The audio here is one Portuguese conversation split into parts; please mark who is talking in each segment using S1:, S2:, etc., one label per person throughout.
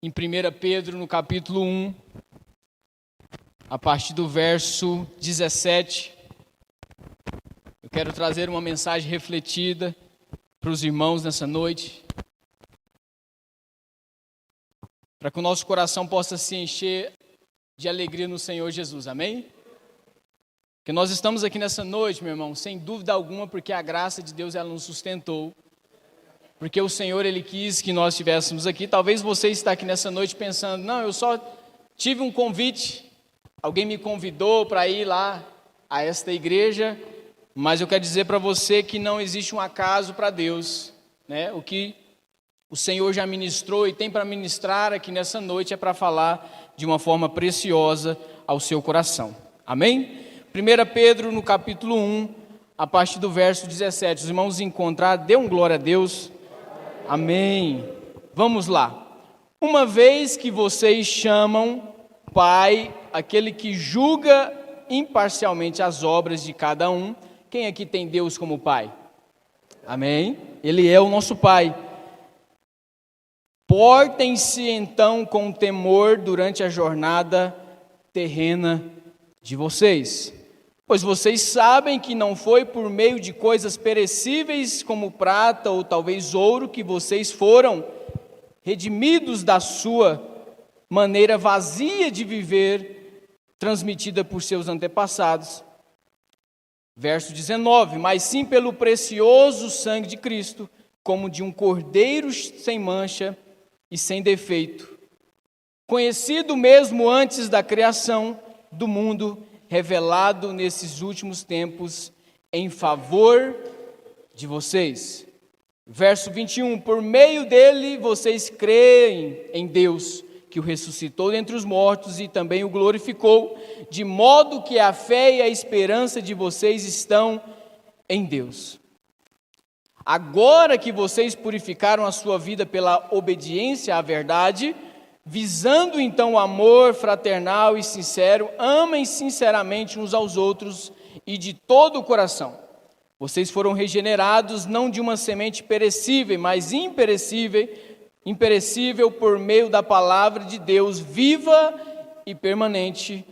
S1: em 1 Pedro, no capítulo 1, a partir do verso 17. Eu quero trazer uma mensagem refletida para os irmãos nessa noite, para que o nosso coração possa se encher de alegria no Senhor Jesus, amém? Que nós estamos aqui nessa noite, meu irmão, sem dúvida alguma, porque a graça de Deus ela nos sustentou, porque o Senhor Ele quis que nós estivéssemos aqui. Talvez você está aqui nessa noite pensando, não, eu só tive um convite, alguém me convidou para ir lá a esta igreja, mas eu quero dizer para você que não existe um acaso para Deus, né? O que o Senhor já ministrou e tem para ministrar aqui nessa noite é para falar de uma forma preciosa ao seu coração, amém? 1 Pedro, no capítulo 1, a partir do verso 17. Os irmãos encontraram, dê um glória a Deus. Amém. Vamos lá. Uma vez que vocês chamam Pai aquele que julga imparcialmente as obras de cada um, quem aqui tem Deus como Pai? Amém. Ele é o nosso Pai. Portem-se então com temor durante a jornada terrena de vocês. Pois vocês sabem que não foi por meio de coisas perecíveis como prata ou talvez ouro que vocês foram redimidos da sua maneira vazia de viver, transmitida por seus antepassados. Verso 19, mas sim pelo precioso sangue de Cristo, como de um cordeiro sem mancha e sem defeito, conhecido mesmo antes da criação do mundo, revelado nesses últimos tempos em favor de vocês. Verso 21, por meio dele vocês creem em Deus, que o ressuscitou dentre os mortos e também o glorificou, de modo que a fé e a esperança de vocês estão em Deus. Agora que vocês purificaram a sua vida pela obediência à verdade, visando então o amor fraternal e sincero, amem sinceramente uns aos outros e de todo o coração. Vocês foram regenerados não de uma semente perecível, mas imperecível por meio da palavra de Deus, viva e permanente,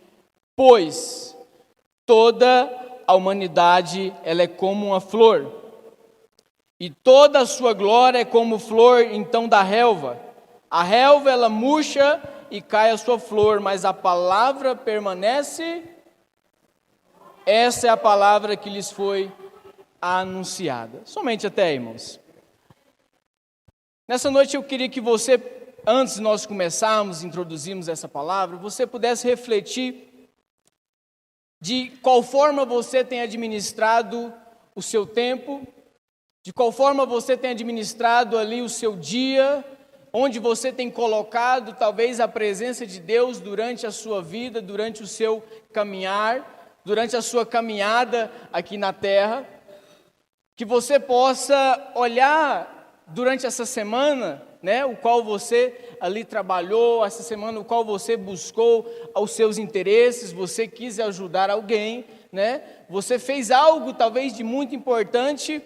S1: pois toda a humanidade ela é como uma flor, e toda a sua glória é como flor então da relva. A relva, ela murcha e cai a sua flor, mas a palavra permanece. Essa é a palavra que lhes foi anunciada. Somente até aí, irmãos. Nessa noite eu queria que você, antes de nós começarmos, introduzirmos essa palavra, você pudesse refletir de qual forma você tem administrado o seu tempo, de qual forma você tem administrado ali o seu dia, onde você tem colocado talvez a presença de Deus durante a sua vida, durante o seu caminhar, durante a sua caminhada aqui na terra, que você possa olhar durante essa semana, né, o qual você ali trabalhou, essa semana o qual você buscou aos seus interesses, você quis ajudar alguém, né, você fez algo talvez de muito importante,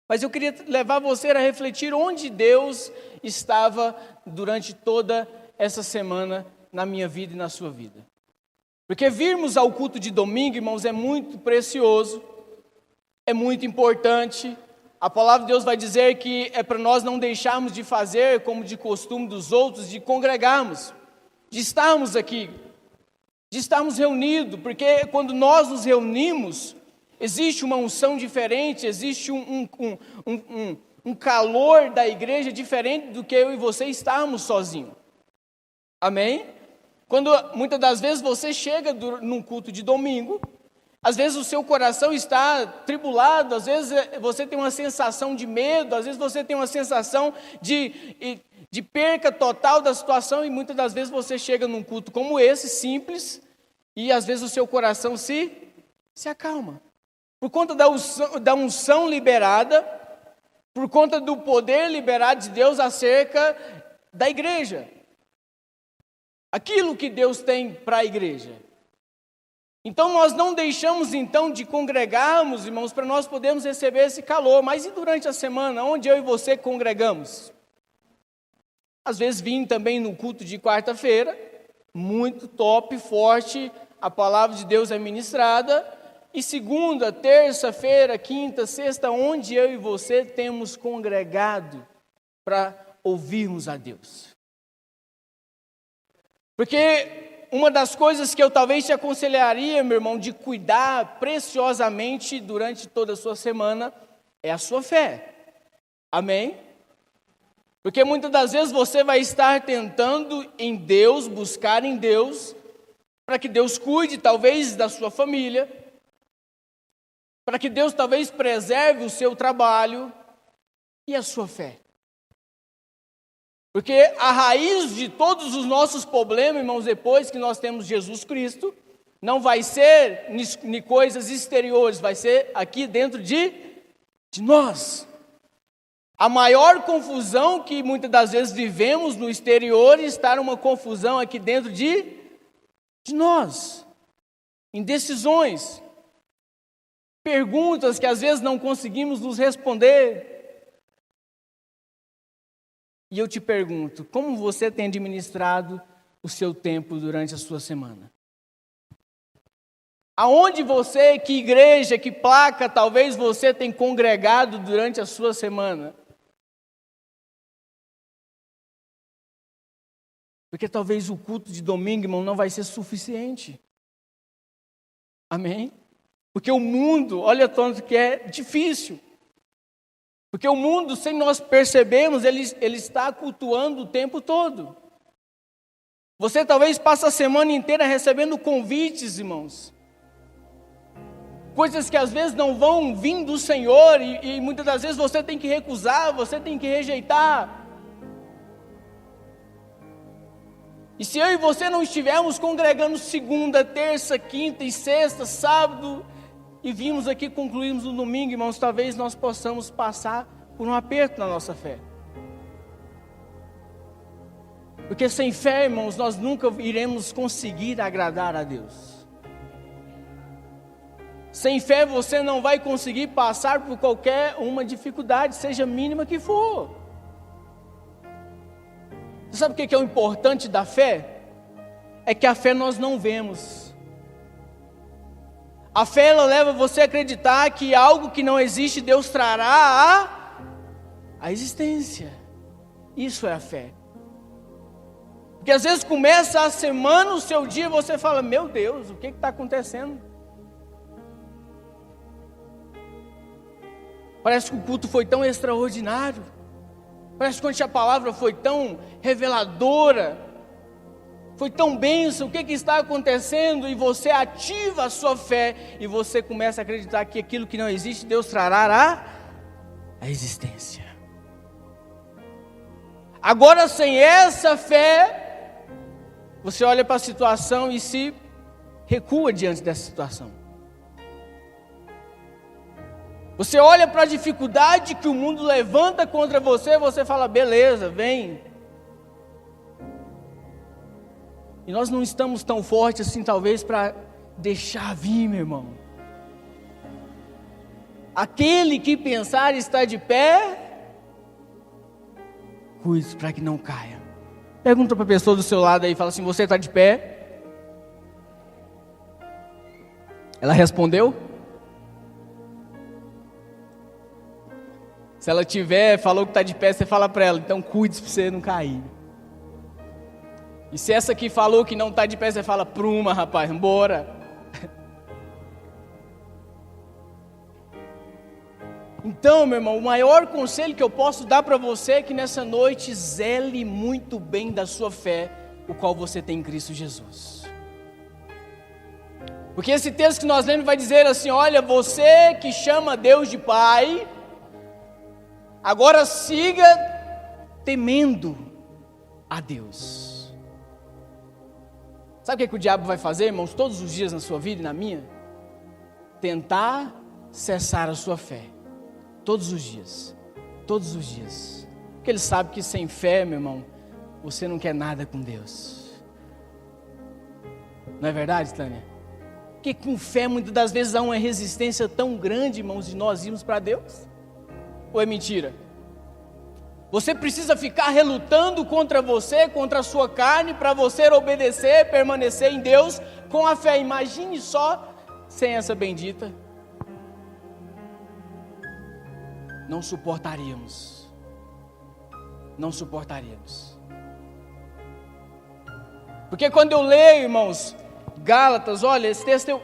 S1: mas eu queria levar você a refletir onde Deus estava durante toda essa semana na minha vida e na sua vida. Porque virmos ao culto de domingo, irmãos, é muito precioso, é muito importante. A palavra de Deus vai dizer que é para nós não deixarmos de fazer como de costume dos outros, de congregarmos, de estarmos aqui, de estarmos reunidos, porque quando nós nos reunimos, existe uma unção diferente, existe um calor da igreja diferente do que eu e você estarmos sozinhos. Amém? Quando muitas das vezes você chega num culto de domingo, às vezes o seu coração está tribulado, às vezes você tem uma sensação de medo, às vezes você tem uma sensação de perca total da situação, e muitas das vezes você chega num culto como esse, simples, e às vezes o seu coração se acalma. Por conta da unção liberada, por conta do poder liberado de Deus acerca da igreja. Aquilo que Deus tem para a igreja. Então nós não deixamos então de congregarmos, irmãos, para nós podermos receber esse calor. Mas e durante a semana, onde eu e você congregamos? Às vezes vim também no culto de quarta-feira, muito top, forte, a palavra de Deus é ministrada. E segunda, terça-feira, quinta, sexta, onde eu e você temos congregado para ouvirmos a Deus. Porque uma das coisas que eu talvez te aconselharia, meu irmão, de cuidar preciosamente durante toda a sua semana, é a sua fé. Amém? Porque muitas das vezes você vai estar tentando em Deus, buscar em Deus, para que Deus cuide talvez da sua família, para que Deus talvez preserve o seu trabalho e a sua fé. Porque a raiz de todos os nossos problemas, irmãos, depois que nós temos Jesus Cristo, não vai ser em coisas exteriores, vai ser aqui dentro de nós. A maior confusão que muitas das vezes vivemos no exterior está uma confusão aqui dentro de nós. Em decisões, perguntas que às vezes não conseguimos nos responder. E eu te pergunto, como você tem administrado o seu tempo durante a sua semana? Aonde você, que igreja, que placa, talvez você tenha congregado durante a sua semana? Porque talvez o culto de domingo, irmão, não vai ser suficiente. Amém? Porque o mundo, olha tanto que é difícil. Porque o mundo, sem nós percebermos, ele está cultuando o tempo todo. Você talvez passe a semana inteira recebendo convites, irmãos. Coisas que às vezes não vão vir do Senhor e muitas das vezes você tem que recusar, você tem que rejeitar. E se eu e você não estivermos congregando segunda, terça, quinta e sexta, sábado, e vimos aqui, concluímos no domingo, irmãos, talvez nós possamos passar por um aperto na nossa fé. Porque sem fé, irmãos, nós nunca iremos conseguir agradar a Deus. Sem fé você não vai conseguir passar por qualquer uma dificuldade, seja mínima que for. Você sabe o que é o importante da fé? É que a fé nós não vemos. A fé ela leva você a acreditar que algo que não existe, Deus trará a existência. Isso é a fé. Porque às vezes começa a semana, o seu dia, e você fala, meu Deus, o que está acontecendo? Parece que o culto foi tão extraordinário. Parece que a palavra foi tão reveladora, foi tão bênção, o que está acontecendo? E você ativa a sua fé, e você começa a acreditar que aquilo que não existe, Deus trará a existência. Agora, sem essa fé, você olha para a situação e se recua diante dessa situação. Você olha para a dificuldade que o mundo levanta contra você, você fala, beleza, vem. E nós não estamos tão fortes assim, talvez, para deixar vir, meu irmão. Aquele que pensar estar de pé, cuide para que não caia. Pergunta para a pessoa do seu lado aí, fala assim, você está de pé? Ela respondeu? Se ela falou que está de pé, você fala para ela, então cuide para você não cair. E se essa aqui falou que não está de pé, você fala, pruma rapaz, bora. Então, meu irmão, o maior conselho que eu posso dar para você é que nessa noite zele muito bem da sua fé, o qual você tem em Cristo Jesus. Porque esse texto que nós lemos vai dizer assim, olha, você que chama Deus de Pai, agora siga temendo a Deus. Sabe o que o diabo vai fazer, irmãos, todos os dias na sua vida e na minha? Tentar cessar a sua fé. Todos os dias. Todos os dias. Porque ele sabe que sem fé, meu irmão, você não quer nada com Deus. Não é verdade, Tânia? Porque com fé, muitas das vezes, há uma resistência tão grande, irmãos, de nós irmos para Deus. Ou é mentira? Você precisa ficar relutando contra você, contra a sua carne, para você obedecer, permanecer em Deus com a fé. Imagine só sem essa bendita. Não suportaríamos. Não suportaríamos. Porque quando eu leio, irmãos, Gálatas, olha, esse texto,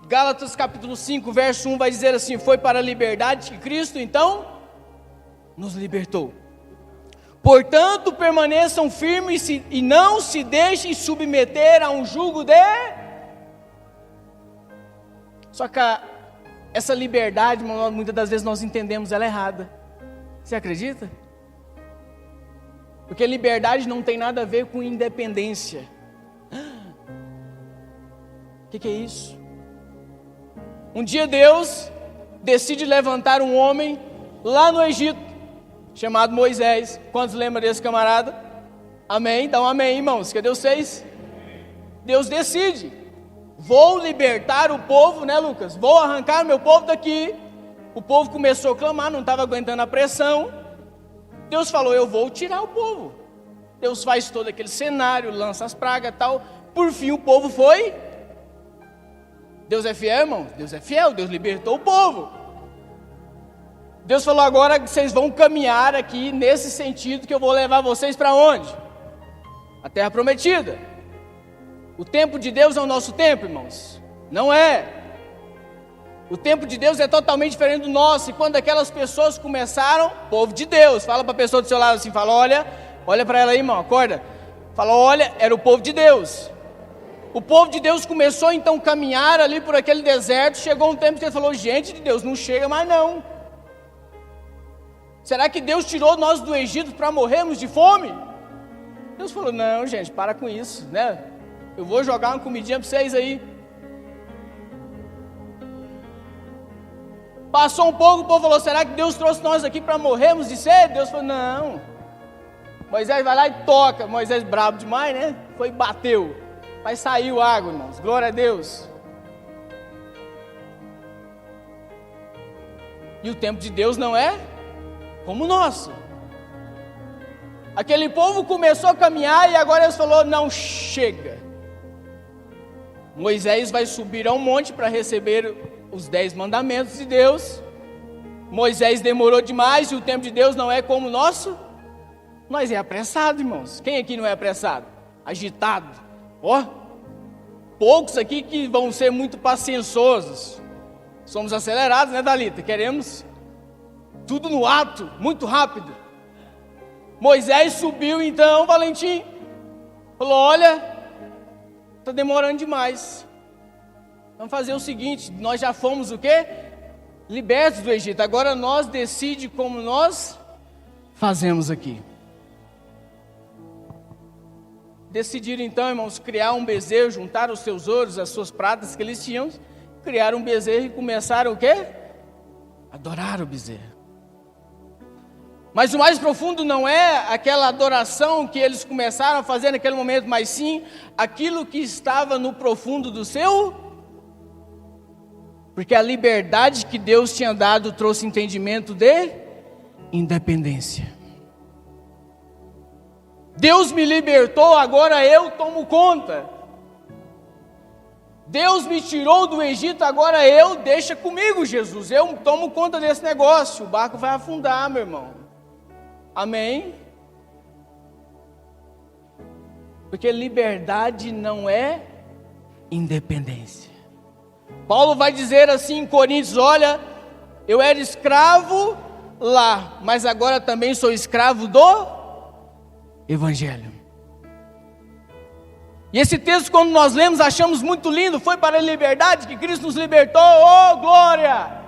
S1: Gálatas capítulo 5, verso 1 vai dizer assim: foi para a liberdade que Cristo então nos libertou. Portanto, permaneçam firmes e não se deixem submeter a um jugo de... Só que essa liberdade, muitas das vezes nós entendemos ela errada. Você acredita? Porque liberdade não tem nada a ver com independência. O que é isso? Um dia Deus decide levantar um homem lá no Egito, chamado Moisés. Quantos lembram desse camarada? Amém? Dá um amém, irmãos. Cadê vocês? Deus decide: vou libertar o povo, né, Lucas? Vou arrancar meu povo daqui. O povo começou a clamar, não estava aguentando a pressão. Deus falou: eu vou tirar o povo. Deus faz todo aquele cenário, lança as pragas e tal. Por fim o povo foi. Deus é fiel, irmão? Deus é fiel, Deus libertou o povo. Deus falou: agora vocês vão caminhar aqui nesse sentido, que eu vou levar vocês para onde? A terra prometida. O tempo de Deus é o nosso tempo, irmãos? Não é. O tempo de Deus é totalmente diferente do nosso. E quando aquelas pessoas começaram, povo de Deus, fala para a pessoa do seu lado assim, fala: olha para ela aí, irmão, acorda. Fala: olha, era o povo de Deus. O povo de Deus começou então a caminhar ali por aquele deserto. Chegou um tempo que ele falou: gente de Deus, não chega mais não. Será que Deus tirou nós do Egito para morrermos de fome? Deus falou: não, gente, para com isso, né? Eu vou jogar uma comidinha para vocês aí. Passou um pouco, o povo falou: será que Deus trouxe nós aqui para morrermos de sede? Deus falou: não. Moisés vai lá e toca. Moisés brabo demais, né? Foi e bateu. Mas saiu água, irmãos. Glória a Deus. E o tempo de Deus não é como o nosso. Aquele povo começou a caminhar e agora Deus falou: não, chega. Moisés vai subir ao monte para receber os 10 mandamentos de Deus. Moisés demorou demais e o tempo de Deus não é como o nosso. Nós é apressado, irmãos. Quem aqui não é apressado? Agitado. Poucos aqui que vão ser muito pacienciosos. Somos acelerados, né, Dalita? Queremos tudo no ato, muito rápido. Moisés subiu então, Valentim, falou: olha, está demorando demais. Vamos fazer o seguinte: nós já fomos o quê? Libertos do Egito. Agora nós decidimos como nós fazemos aqui. Decidiram então, irmãos, criar um bezerro, juntar os seus ouros, as suas pratas que eles tinham, criaram um bezerro e começaram o quê? Adorar o bezerro. Mas o mais profundo não é aquela adoração que eles começaram a fazer naquele momento, mas sim aquilo que estava no profundo do seu. Porque a liberdade que Deus tinha dado trouxe entendimento de independência. Deus me libertou, agora eu tomo conta. Deus me tirou do Egito, agora deixa comigo, Jesus. Eu tomo conta desse negócio. O barco vai afundar, meu irmão. Amém? Porque liberdade não é independência. Paulo vai dizer assim em Coríntios: olha, eu era escravo lá, mas agora também sou escravo do Evangelho. E esse texto, quando nós lemos, achamos muito lindo. Foi para a liberdade que Cristo nos libertou. Oh, glória!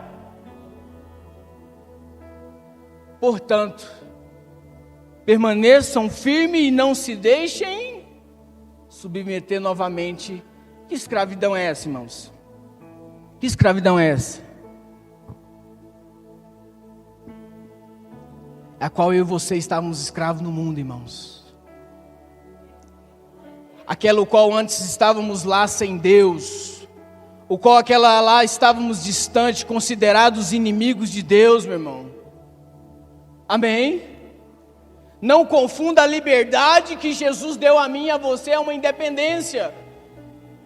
S1: Portanto, permaneçam firmes e não se deixem submeter novamente. Que escravidão é essa, irmãos? Que escravidão é essa? A qual eu e você estávamos escravos no mundo, irmãos. Aquela o qual antes estávamos lá sem Deus, o qual aquela lá estávamos distantes, considerados inimigos de Deus, meu irmão. Amém? Não confunda a liberdade que Jesus deu a mim e a você é uma independência.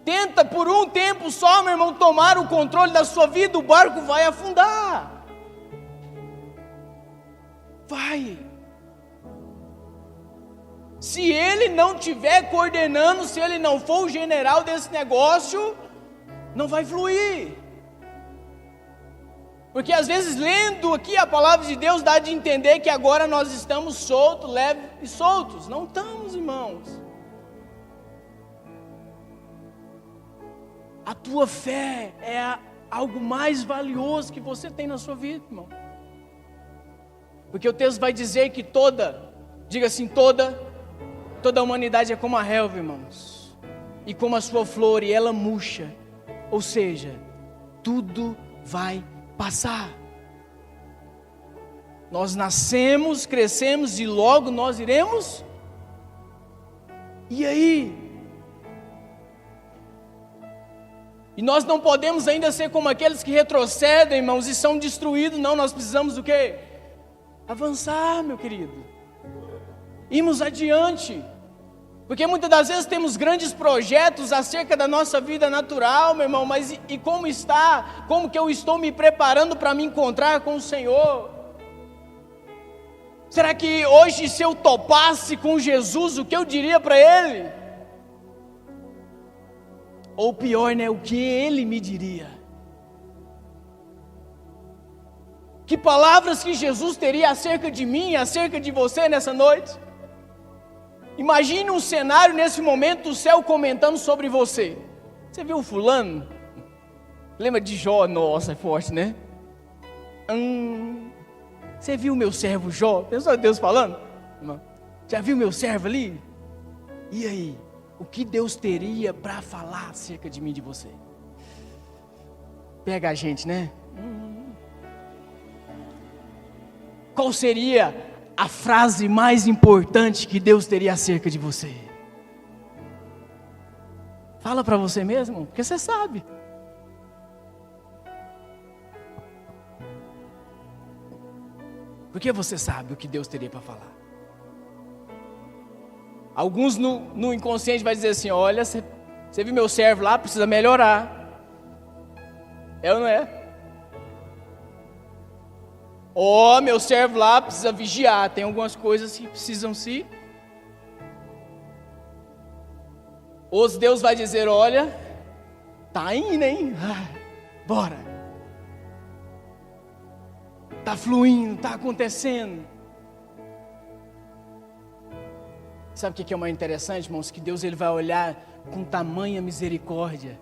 S1: Tenta por um tempo só, meu irmão, tomar o controle da sua vida, o barco vai afundar. Vai. Se ele não estiver coordenando, se ele não for o general desse negócio, não vai fluir. Porque às vezes lendo aqui a palavra de Deus dá de entender que agora nós estamos soltos, leves e soltos. Não estamos, irmãos. A tua fé é algo mais valioso que você tem na sua vida, irmão. Porque o texto vai dizer que diga assim, toda a humanidade é como a relva, irmãos. E como a sua flor, e ela murcha. Ou seja, tudo vai passar. Nós nascemos, crescemos e logo nós iremos. E aí? E nós não podemos ainda ser como aqueles que retrocedem, irmãos, e são destruídos. Não, nós precisamos o quê? Avançar, meu querido. Irmos adiante. Porque muitas das vezes temos grandes projetos acerca da nossa vida natural, meu irmão, mas e como está? Como que eu estou me preparando para me encontrar com o Senhor? Será que hoje, se eu topasse com Jesus, o que eu diria para Ele? Ou pior, né, o que Ele me diria? Que palavras que Jesus teria acerca de mim, acerca de você nessa noite? Imagine um cenário nesse momento, o céu comentando sobre você. Você viu o fulano? Lembra de Jó? Nossa, é forte, né? Você viu o meu servo Jó? Pensou Deus falando? Já viu meu servo ali? E aí? O que Deus teria para falar acerca de mim e de você? Pega a gente, né? Qual seria a frase mais importante que Deus teria acerca de você? Fala para você mesmo, porque você sabe. Porque você sabe o que Deus teria para falar. Alguns no inconsciente vai dizer assim, olha, você viu meu servo lá, precisa melhorar. É ou não é? Meu servo lá precisa vigiar, tem algumas coisas que precisam se... Ou Deus vai dizer, olha, tá indo, hein? Bora. Tá fluindo, tá acontecendo. Sabe o que é mais interessante, irmãos? Que Deus ele vai olhar com tamanha misericórdia.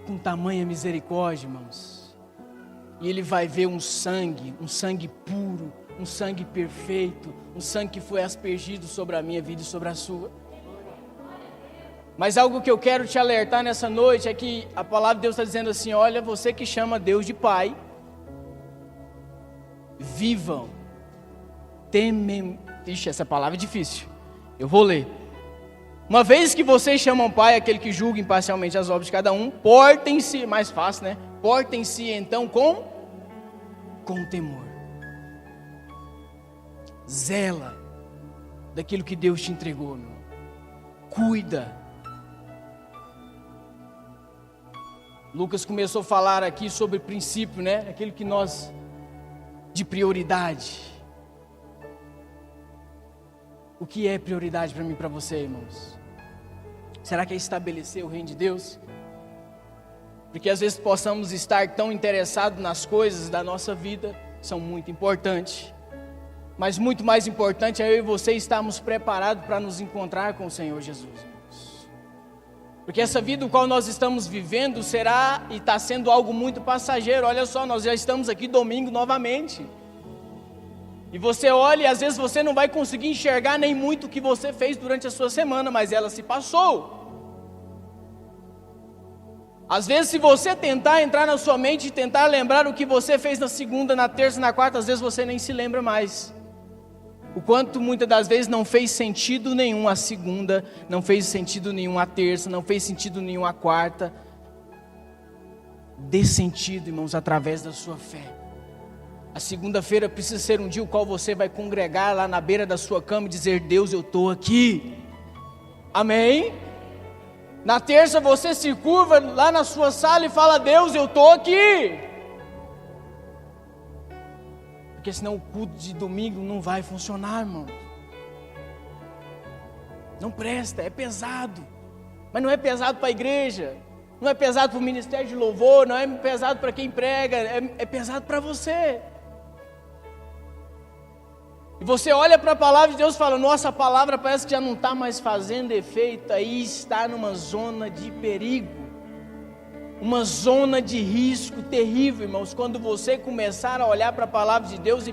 S1: Com tamanha misericórdia, irmãos. E Ele vai ver um sangue puro, um sangue perfeito, um sangue que foi aspergido sobre a minha vida e sobre a sua. Mas algo que eu quero te alertar nessa noite é que a palavra de Deus está dizendo assim, olha, você que chama Deus de Pai, vivam, temem, ixi, essa palavra é difícil, eu vou ler. Uma vez que vocês chamam Pai, aquele que julga imparcialmente as obras de cada um, portem-se, mais fácil, né? Portem-se então com temor. Zela daquilo que Deus te entregou, meu. Cuida. Lucas começou a falar aqui sobre princípio, né? Aquilo que nós, de prioridade. O que é prioridade para mim e para você, irmãos? Será que é estabelecer o reino de Deus? Porque às vezes possamos estar tão interessados nas coisas da nossa vida, são muito importantes. Mas muito mais importante é eu e você estarmos preparados para nos encontrar com o Senhor Jesus, irmãos. Porque essa vida no qual nós estamos vivendo será e está sendo algo muito passageiro. Olha só, nós já estamos aqui domingo novamente. E você olha e às vezes você não vai conseguir enxergar nem muito o que você fez durante a sua semana, mas ela se passou. Às vezes se você tentar entrar na sua mente e tentar lembrar o que você fez na segunda, na terça, na quarta, às vezes você nem se lembra mais. O quanto muitas das vezes não fez sentido nenhum a segunda, não fez sentido nenhum a terça, não fez sentido nenhum a quarta. Dê sentido, irmãos, através da sua fé. A segunda-feira precisa ser um dia o qual você vai congregar lá na beira da sua cama e dizer: Deus, eu estou aqui. Amém? Na terça você se curva lá na sua sala e fala: Deus, eu estou aqui. Porque senão o culto de domingo não vai funcionar, irmão. Não presta, é pesado. Mas não é pesado para a igreja, não é pesado para o ministério de louvor, não é pesado para quem prega, é pesado para você. E você olha para a palavra de Deus e fala: nossa, a palavra parece que já não está mais fazendo efeito. Aí está numa zona de perigo, uma zona de risco terrível, irmãos. Quando você começar a olhar para a palavra de Deus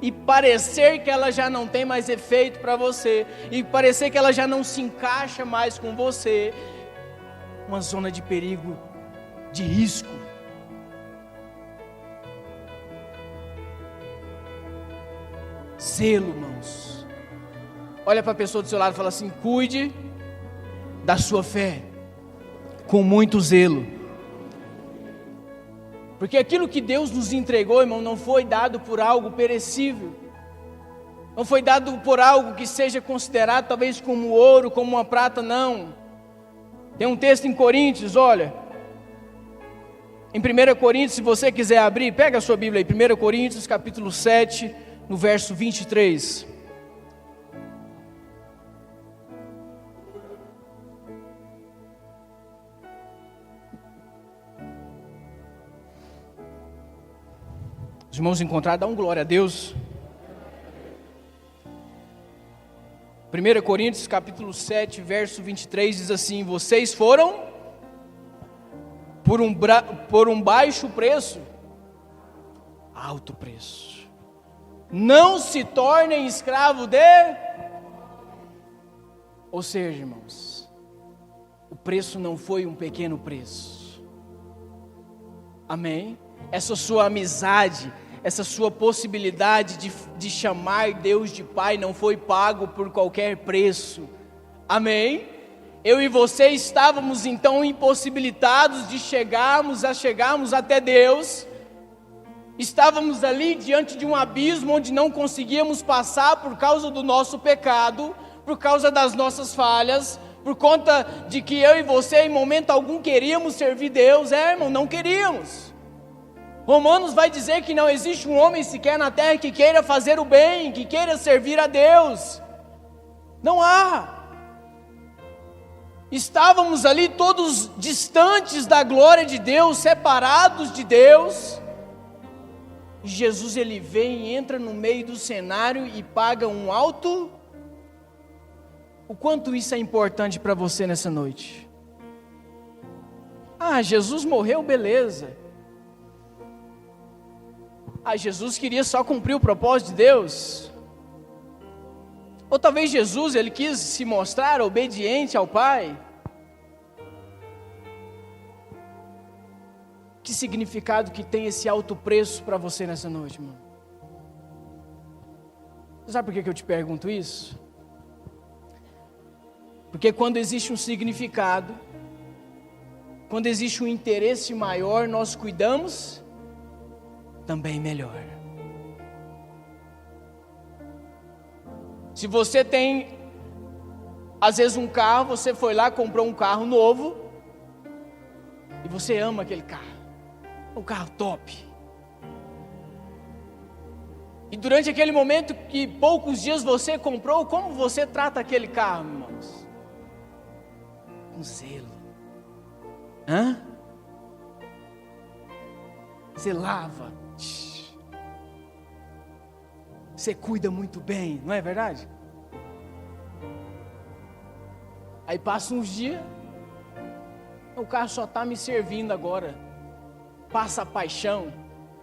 S1: e parecer que ela já não tem mais efeito para você, e parecer que ela já não se encaixa mais com você, uma zona de perigo, de risco. Zelo, irmãos. Olha para a pessoa do seu lado e fala assim: cuide da sua fé com muito zelo. Porque aquilo que Deus nos entregou, irmão, não foi dado por algo perecível. Não foi dado por algo que seja considerado talvez como ouro, como uma prata, não. Tem um texto em Coríntios, olha. Em 1 Coríntios, se você quiser abrir, pega a sua Bíblia aí, 1 Coríntios capítulo 7, no verso 23. Os irmãos encontraram, dá um glória a Deus. 1 Coríntios capítulo 7, verso 23 diz assim: vocês foram por um baixo preço, alto preço. Não se tornem escravo de... Ou seja, irmãos, o preço não foi um pequeno preço. Amém? Essa sua amizade, essa sua possibilidade de chamar Deus de Pai não foi pago por qualquer preço. Amém? Eu e você estávamos então impossibilitados de chegarmos até Deus. Estávamos ali diante de um abismo onde não conseguíamos passar por causa do nosso pecado, por causa das nossas falhas, por conta de que eu e você em momento algum queríamos servir Deus. Irmão, não queríamos. Romanos vai dizer que não existe um homem sequer na terra que queira fazer o bem, que queira servir a Deus. Não há. Estávamos ali todos distantes da glória de Deus, separados de Deus. Jesus, ele vem e entra no meio do cenário e paga um alto. O quanto isso é importante para você nessa noite? Ah, Jesus morreu, beleza. Ah, Jesus queria só cumprir o propósito de Deus. Ou talvez Jesus, ele quis se mostrar obediente ao Pai. Que significado que tem esse alto preço para você nessa noite, irmão? Sabe por que eu te pergunto isso? Porque quando existe um significado, quando existe um interesse maior, nós cuidamos também melhor. Se você tem, às vezes um carro, você foi lá, comprou um carro novo, e você ama aquele carro. Um carro top. E durante aquele momento que poucos dias você comprou, como você trata aquele carro, irmãos? Com zelo. Você lava. Você cuida muito bem, não é verdade? Aí passa uns dias, o carro só está me servindo agora. Passa a paixão,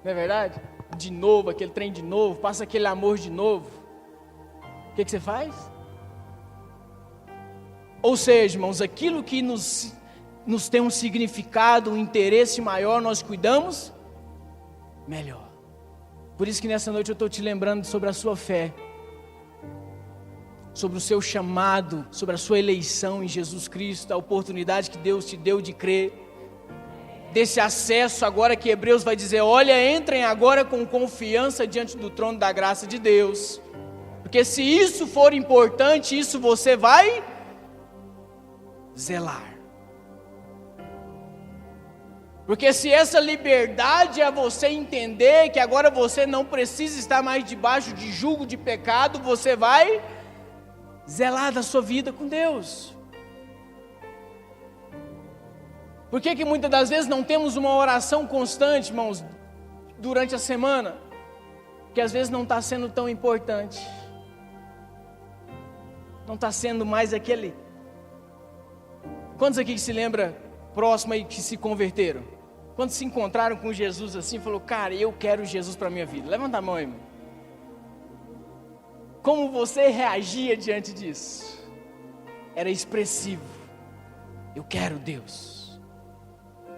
S1: não é verdade? De novo, aquele trem de novo, passa aquele amor de novo. O que você faz? Ou seja, irmãos, aquilo que nos tem um significado, um interesse maior, nós cuidamos melhor. Por isso que nessa noite eu estou te lembrando sobre a sua fé, sobre o seu chamado, sobre a sua eleição em Jesus Cristo, a oportunidade que Deus te deu de crer. desse acesso agora que Hebreus vai dizer, olha, entrem agora com confiança diante do trono da graça de Deus, porque se isso for importante, isso você vai zelar. Porque se essa liberdade é você entender que agora você não precisa estar mais debaixo de julgo de pecado, você vai zelar da sua vida com Deus. Por que muitas das vezes não temos uma oração constante, irmãos, durante a semana? Porque às vezes não está sendo tão importante. Não está sendo mais aquele... Quantos aqui que se lembra próximo aí que se converteram? Quando se encontraram com Jesus assim, falou, cara, eu quero Jesus para a minha vida. Levanta a mão, irmão. Como você reagia diante disso? Era expressivo. Eu quero Deus.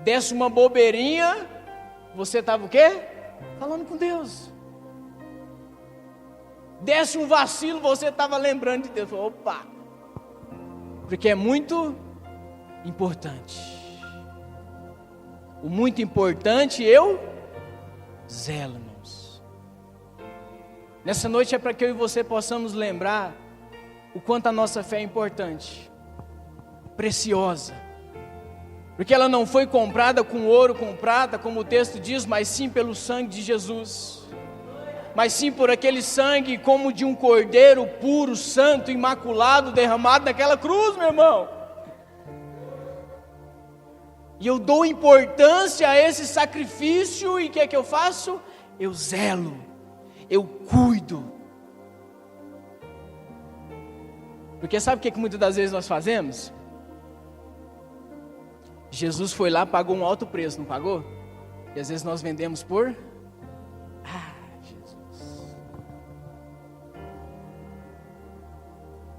S1: Desse uma bobeirinha, você estava o quê? Falando com Deus. Desse um vacilo, você estava lembrando de Deus. Opa! Porque é muito importante. O muito importante eu zelo, irmãos. Nessa noite é para que eu e você possamos lembrar o quanto a nossa fé é importante, preciosa. Porque ela não foi comprada com ouro, com prata, como o texto diz, mas sim pelo sangue de Jesus. Mas sim por aquele sangue como de um cordeiro puro, santo, imaculado, derramado naquela cruz, meu irmão. E eu dou importância a esse sacrifício e o que é que eu faço? Eu zelo, eu cuido. Porque sabe o que muitas das vezes nós fazemos? Jesus foi lá, pagou um alto preço, não pagou? E às vezes nós vendemos por... Jesus.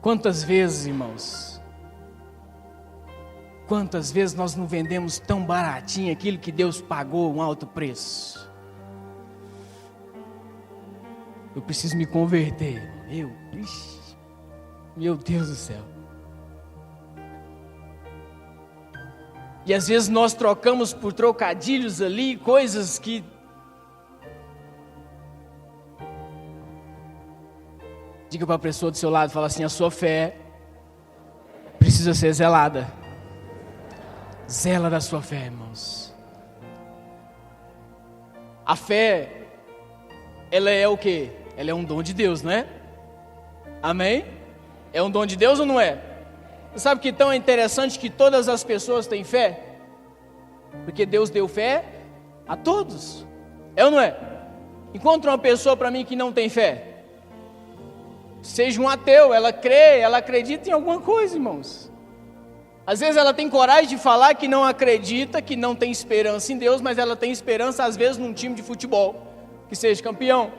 S1: Quantas vezes, irmãos? Quantas vezes nós não vendemos tão baratinho aquilo que Deus pagou um alto preço? Eu preciso me converter. Meu Deus do céu. E às vezes nós trocamos por trocadilhos ali, coisas que... Diga para a pessoa do seu lado, fala assim, a sua fé precisa ser zelada. Zela da sua fé, irmãos. A fé, ela é o quê? Ela é um dom de Deus, não é? Amém? É um dom de Deus ou não é? Você sabe que tão interessante que todas as pessoas têm fé? Porque Deus deu fé a todos. É ou não é? Encontra uma pessoa para mim que não tem fé. Seja um ateu, ela crê, ela acredita em alguma coisa, irmãos. Às vezes ela tem coragem de falar que não acredita, que não tem esperança em Deus, mas ela tem esperança às vezes num time de futebol, que seja campeão.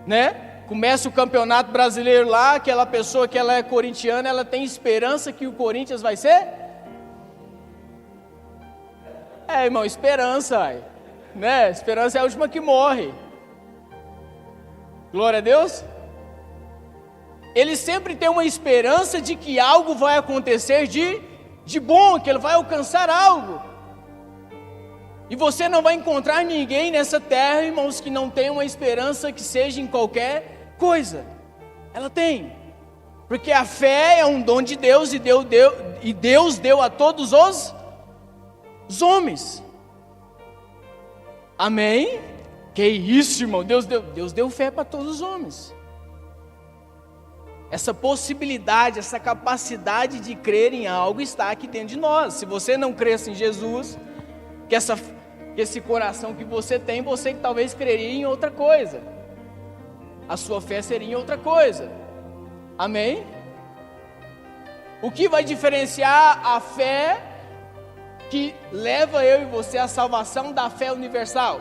S1: Né? Começa o campeonato brasileiro lá, aquela pessoa que ela é corintiana, ela tem esperança que o Corinthians vai ser? Irmão, esperança, né? Esperança é a última que morre. Glória a Deus. Ele sempre tem uma esperança de que algo vai acontecer de bom, que ele vai alcançar algo. E você não vai encontrar ninguém nessa terra, irmãos, que não tenha uma esperança que seja em qualquer coisa. Ela tem. Porque a fé é um dom de Deus e Deus deu a todos os homens. Amém? Que isso, irmão? Deus deu fé para todos os homens. Essa possibilidade, essa capacidade de crer em algo está aqui dentro de nós. Se você não cresce em Jesus, que esse coração que você tem, você que talvez creria em outra coisa. A sua fé seria em outra coisa. Amém? O que vai diferenciar a fé que leva eu e você à salvação da fé universal?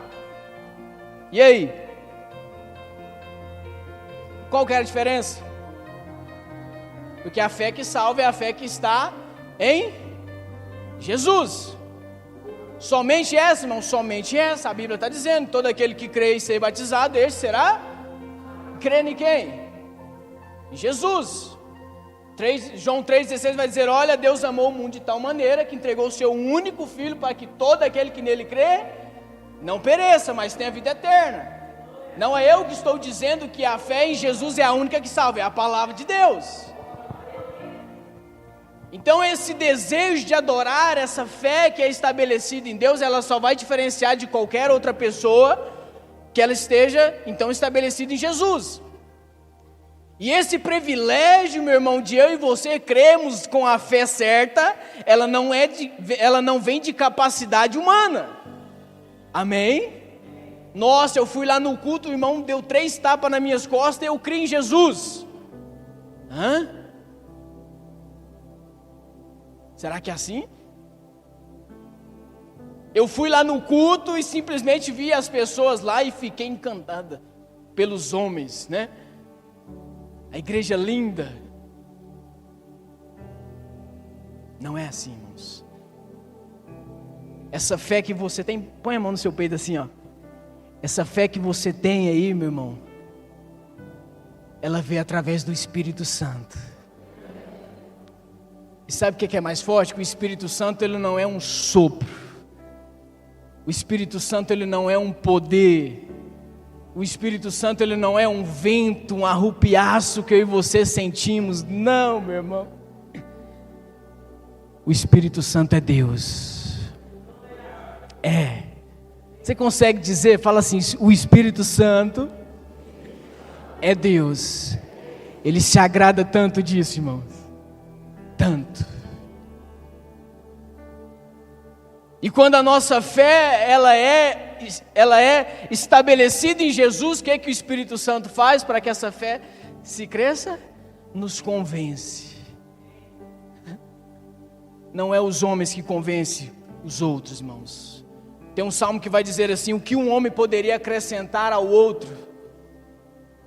S1: E aí? Qual que é a diferença? Porque a fé que salva é a fé que está em Jesus. Somente essa, irmão, somente essa. A Bíblia está dizendo, todo aquele que crê e ser batizado, este será... Crê em quem? Em Jesus. João 3,16 vai dizer: olha, Deus amou o mundo de tal maneira que entregou o seu único Filho para que todo aquele que nele crê não pereça, mas tenha vida eterna. Não é eu que estou dizendo que a fé em Jesus é a única que salva, é a palavra de Deus. Então esse desejo de adorar, essa fé que é estabelecida em Deus, ela só vai diferenciar de qualquer outra pessoa que ela esteja então estabelecida em Jesus. E esse privilégio, meu irmão, de eu e você cremos com a fé certa, ela não vem de capacidade humana. Amém? Nossa, eu fui lá no culto, o irmão deu 3 tapas nas minhas costas e eu criei em Jesus. Hã? Será que é assim? Eu fui lá no culto e simplesmente vi as pessoas lá e fiquei encantada pelos homens, né? A igreja linda. Não é assim, irmãos. Essa fé que você tem, põe a mão no seu peito assim, ó. Essa fé que você tem aí, meu irmão, ela vem através do Espírito Santo. E sabe o que é mais forte? Que o Espírito Santo, ele não é um sopro. O Espírito Santo, ele não é um poder. O Espírito Santo, ele não é um vento, um arrupiaço que eu e você sentimos. Não, meu irmão. O Espírito Santo é Deus. É. Você consegue dizer, fala assim, o Espírito Santo é Deus. Ele se agrada tanto disso, irmãos. Tanto. E quando a nossa fé, ela é estabelecida em Jesus, o que é que o Espírito Santo faz para que essa fé se cresça? Nos convence. Não é os homens que convencem os outros, irmãos. Tem um salmo que vai dizer assim: o que um homem poderia acrescentar ao outro?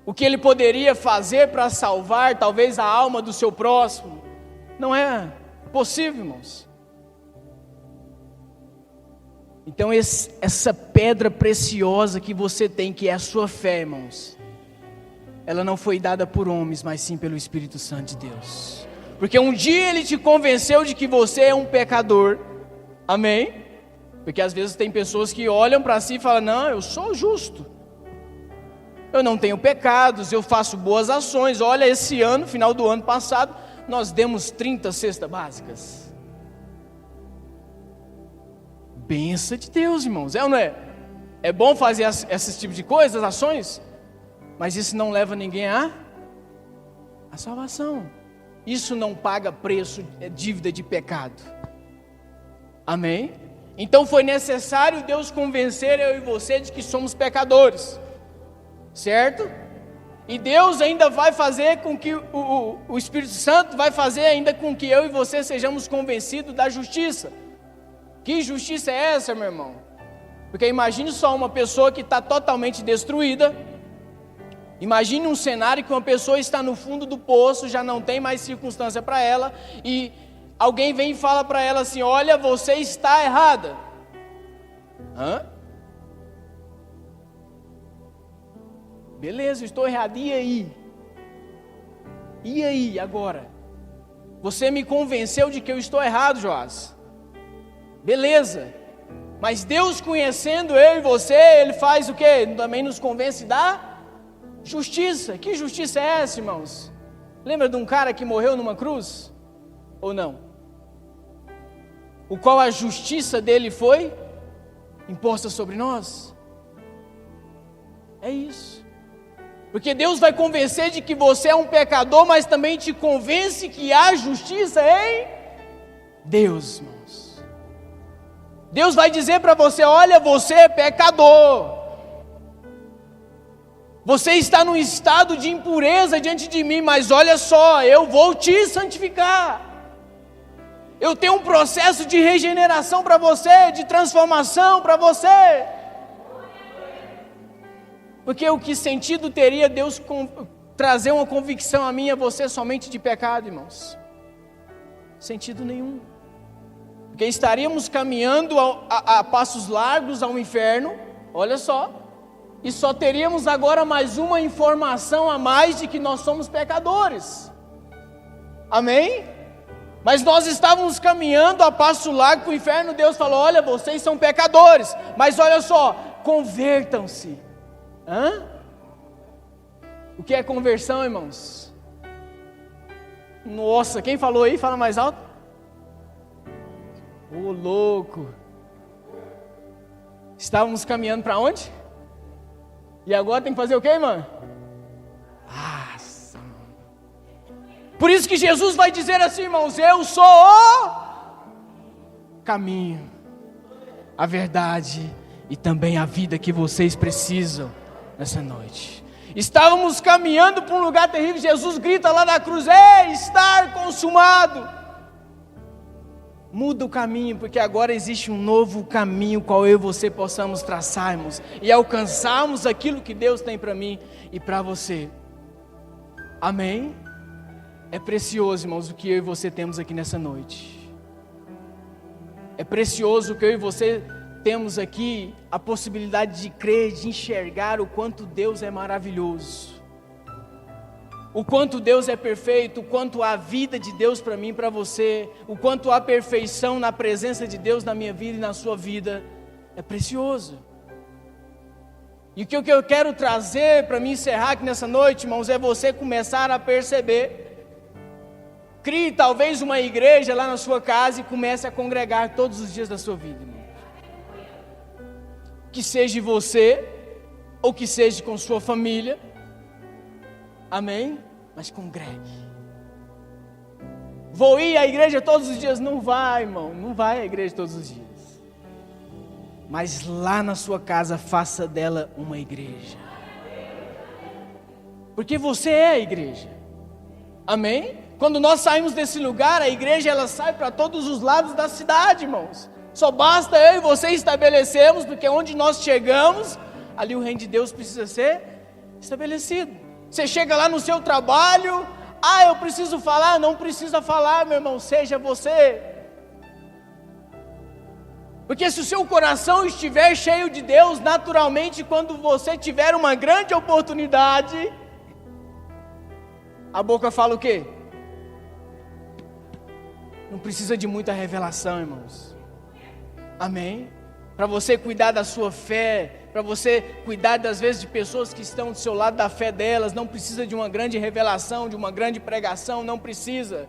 S1: O que ele poderia fazer para salvar talvez a alma do seu próximo? Não é possível, irmãos. Então essa pedra preciosa que você tem, que é a sua fé, irmãos, ela não foi dada por homens, mas sim pelo Espírito Santo de Deus. Porque um dia Ele te convenceu de que você é um pecador. Amém? Porque às vezes tem pessoas que olham para si e falam: não, eu sou justo, eu não tenho pecados, eu faço boas ações. Olha, esse ano, final do ano passado, nós demos 30 cestas básicas. Bênção de Deus, irmãos, é ou não é? É bom fazer esses tipos de coisas, ações, mas isso não leva ninguém à salvação. Isso não paga preço, é dívida de pecado. Amém? Então foi necessário Deus convencer eu e você de que somos pecadores, certo? E Deus ainda vai fazer com que o Espírito Santo vai fazer ainda com que eu e você sejamos convencidos da justiça. Que justiça é essa, meu irmão? Porque imagine só uma pessoa que está totalmente destruída. Imagine um cenário que uma pessoa está no fundo do poço, já não tem mais circunstância para ela, e alguém vem e fala para ela assim: olha, você está errada. Hã? Beleza, eu estou errado, e aí? E aí, agora? Você me convenceu de que eu estou errado, Joás. Beleza, mas Deus, conhecendo eu e você, Ele faz o quê? Também nos convence da justiça. Que justiça é essa, irmãos? Lembra de um cara que morreu numa cruz? Ou não? O qual a justiça dele foi imposta sobre nós? É isso. Porque Deus vai convencer de que você é um pecador, mas também te convence que há justiça em Deus, irmãos. Deus vai dizer para você: olha, você é pecador. Você está num estado de impureza diante de mim, mas olha só, eu vou te santificar. Eu tenho um processo de regeneração para você, de transformação para você. Porque o que sentido teria Deus trazer uma convicção a mim e a você somente de pecado, irmãos? Sentido nenhum. Porque estaríamos caminhando a passos largos ao inferno, olha só, e só teríamos agora mais uma informação a mais de que nós somos pecadores. Amém? Mas nós estávamos caminhando a passo largo para o inferno. Deus falou: olha, vocês são pecadores, mas olha só, convertam-se. O que é conversão, irmãos? Nossa, quem falou aí? Fala mais alto. Ô louco. Estávamos caminhando para onde? E agora tem que fazer o quê, irmão? Nossa. Por isso que Jesus vai dizer assim, irmãos: eu sou o caminho, a verdade e também a vida que vocês precisam nessa noite. Estávamos caminhando para um lugar terrível. Jesus grita lá na cruz: ei, está consumado. Muda o caminho, porque agora existe um novo caminho, qual eu e você possamos traçarmos e alcançarmos aquilo que Deus tem para mim e para você. Amém? É precioso, irmãos, o que eu e você temos aqui nessa noite. É precioso o que eu e você temos aqui, a possibilidade de crer, de enxergar o quanto Deus é maravilhoso, o quanto Deus é perfeito, o quanto há vida de Deus para mim e para você, o quanto há perfeição na presença de Deus na minha vida e na sua vida. É precioso. E o que eu quero trazer para me encerrar aqui nessa noite, irmãos, é você começar a perceber. Crie talvez uma igreja lá na sua casa e comece a congregar todos os dias da sua vida, irmão. Que seja você, ou que seja com sua família. Amém? Mas congregue. Vou ir à igreja todos os dias? Não vai, irmão. Não vai à igreja todos os dias. Mas lá na sua casa, faça dela uma igreja. Porque você é a igreja. Amém? Quando nós saímos desse lugar, a igreja ela sai para todos os lados da cidade, irmãos. Só basta eu e você estabelecermos, porque onde nós chegamos, ali o reino de Deus precisa ser estabelecido. Você chega lá no seu trabalho: eu preciso falar. Não precisa falar, meu irmão, seja você. Porque se o seu coração estiver cheio de Deus, naturalmente, quando você tiver uma grande oportunidade, a boca fala o quê? Não precisa de muita revelação, irmãos. Amém? Para você cuidar da sua fé, para você cuidar das vezes de pessoas que estão do seu lado da fé delas, não precisa de uma grande revelação, de uma grande pregação, não precisa.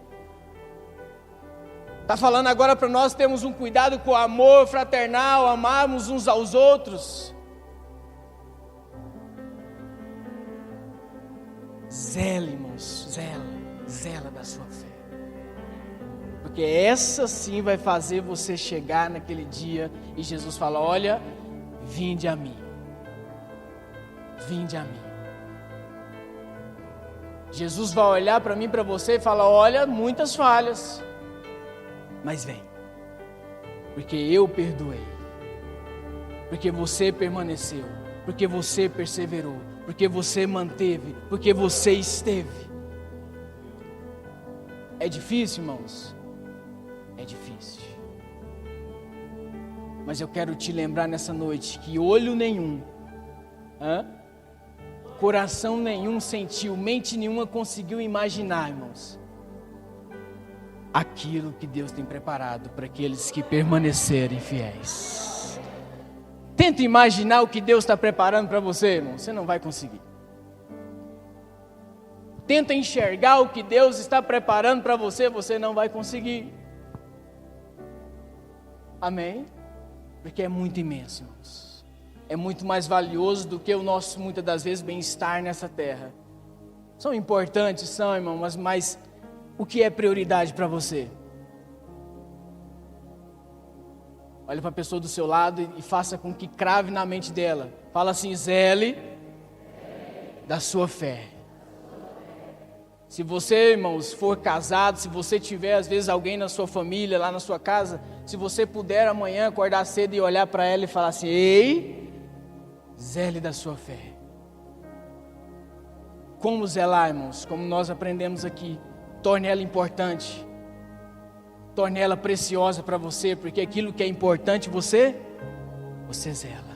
S1: Está falando agora para nós termos um cuidado com o amor fraternal, amarmos uns aos outros. Zele, irmãos, zela da sua fé. Porque essa sim vai fazer você chegar naquele dia e Jesus fala: olha, vinde a mim. Vinde a mim. Jesus vai olhar para mim e para você e falar: olha, muitas falhas, mas vem. Porque eu perdoei. Porque você permaneceu. Porque você perseverou. Porque você manteve. Porque você esteve. É difícil, irmãos? É difícil. Mas eu quero te lembrar nessa noite que olho nenhum, coração nenhum sentiu, mente nenhuma conseguiu imaginar, irmãos, aquilo que Deus tem preparado para aqueles que permanecerem fiéis. Tenta imaginar o que Deus está preparando para você, irmão. Você não vai conseguir. Tenta enxergar o que Deus está preparando para você. Você não vai conseguir. Amém? Porque é muito imenso, irmãos. É muito mais valioso do que o nosso, muitas das vezes, bem-estar nessa terra. São importantes, são, irmão, mas o que é prioridade para você? Olha para a pessoa do seu lado e faça com que crave na mente dela. Fala assim: zele da sua fé. Se você, irmãos, for casado, se você tiver às vezes alguém na sua família, lá na sua casa, se você puder amanhã acordar cedo e olhar para ela e falar assim: ei, zele da sua fé. Como zelar, irmãos? Como nós aprendemos aqui, torne ela importante, torne ela preciosa para você, porque aquilo que é importante você zela.